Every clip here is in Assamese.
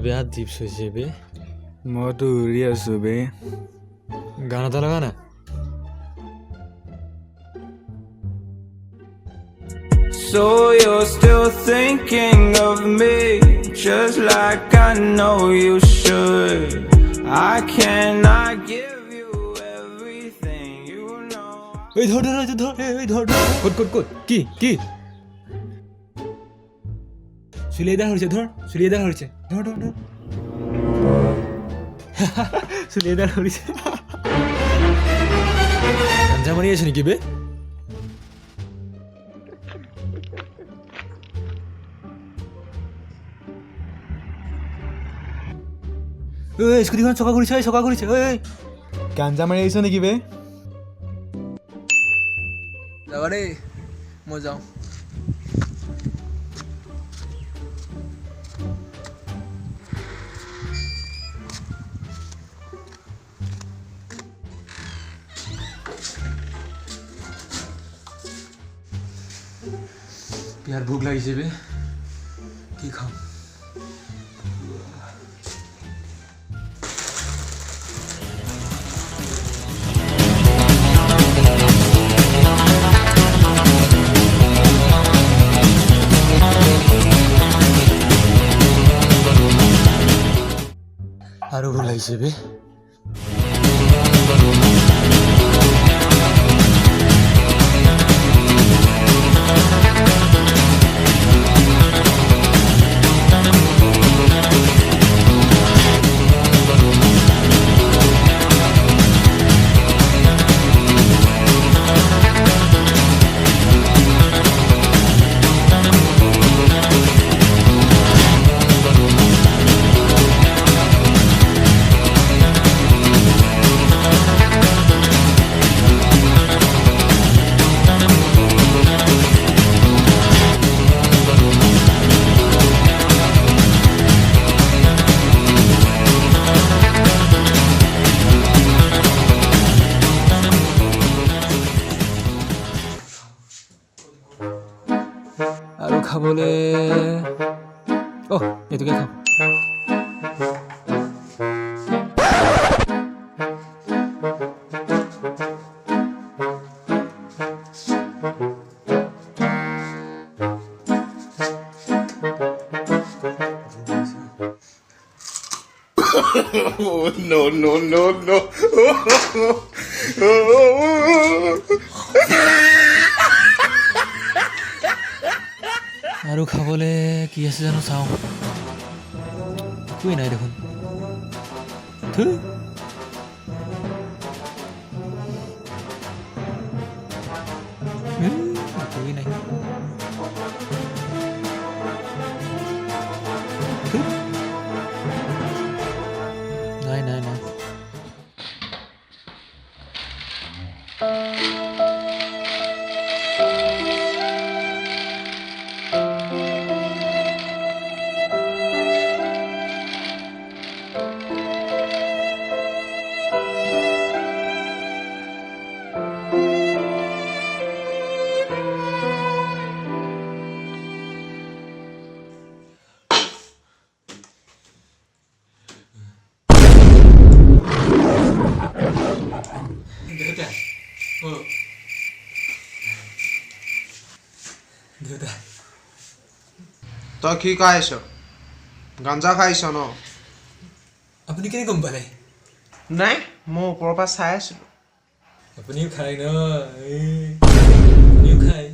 বেয়া ডিপছ হৈছে বে মইতো উৰি আছো বে গান এটা লগা না So you're still thinking of me, just like I know you should. I cannot give you everything, you know. এই ধর ধর ধর এই ধর কট কট কট কি সুলিয়ে দেখা হচ্ছে ধর সুলিয়ে দেখা হচ্ছে ধর ধর ধর সুলিয়ে দেখা হচ্ছে গাঞ্জা মারি আছে নাকি বে এই স্কুটিখন চকা ঘূৰিছে এই গাঞ্জা মাৰি আহিছ নেকি বে যাবা দেই মই যাওঁ বিয়াৰ ভোক লাগিছে বে কি খাম আৰো ভোক লাগিছে বে আৰু খাবলে এইটোকে খাম No. আৰু খাবলে কি আছে জানো চাওঁ একোৱেই নাই দেখোন থু একোৱেই নাই থু। নাই দেউতা তই কি খাইছ গাঞ্জা খাইছ ন আপুনি কেনে গম পালে নাই মই ওপৰৰ পৰা চাই আছিলো আপুনিও খায় ন আপুনিও খায়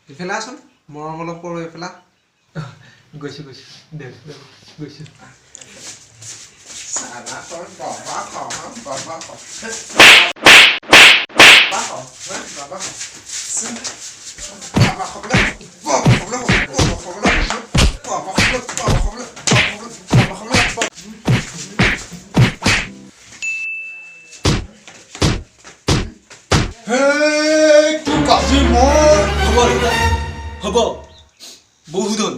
এইফালে আছোন মৰম অলপ কৰোঁ এইফালে গৈছোঁ গৈছোঁ হ'ব বহুত হ'ল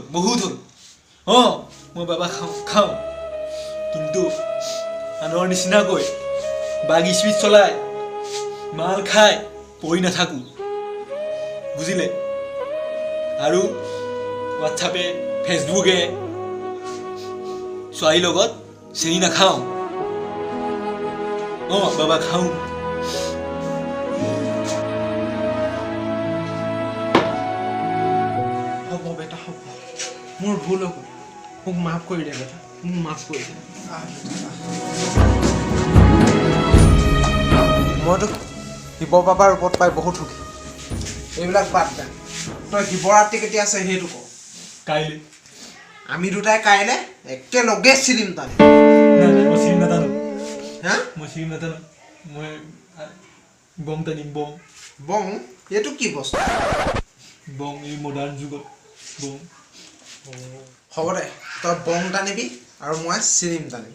মই বাবা খাওঁ কিন্তু আনৰ নিচিনাকৈ বাগি স্পীড চলাই মাল খাই পৰি নাথাকোঁ বুজিলে আৰু হোৱাটছআপে ফেচবুকে ছোৱালীৰ লগত চেনি নাখাওঁ অঁ বাবা খাওঁ হ'ব বেটা হ'ব মোৰ ভুল হ'ব মোক মাফ কৰি দে বেটা মোক মাফ কৰি দে মইতো শিৱ বাবাৰ ওপৰত পাই বহুত সুখী এইবিলাক বাদ দে তই শিৱৰাত্ৰি কেতিয়া আছে সেইটো ক কাইলৈ আমি দুটাই কাইলৈ একেলগে চিৰিম তানি নাই নাই মই চিনি নাটানো হা মই চিনি নাটানো মই বম টানিম বম বং এইটো কি বস্তু বম এই মডাৰ্ণ যুগত বম হ'ব দে তই বং টানিবি আৰু মই চিৰিম টানিম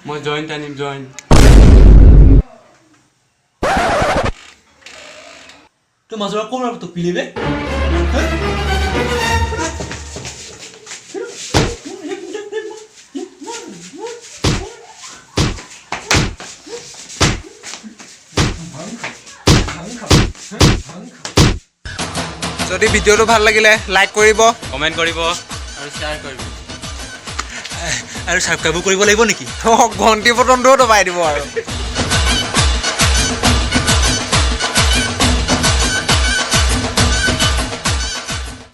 মই জইণ্ট আনিম জইণ্ট তই মাজৰ কোন তোক পিলিবে যদি ভিডিঅ'টো ভাল লাগিলে লাইক কৰিব কমেণ্ট কৰিব আৰু শ্বেয়াৰ কৰিব আৰু ছাবস্ক্ৰাইবো কৰিব লাগিব নেকি ঘণ্টি বটনটোও দবাই দিব আৰু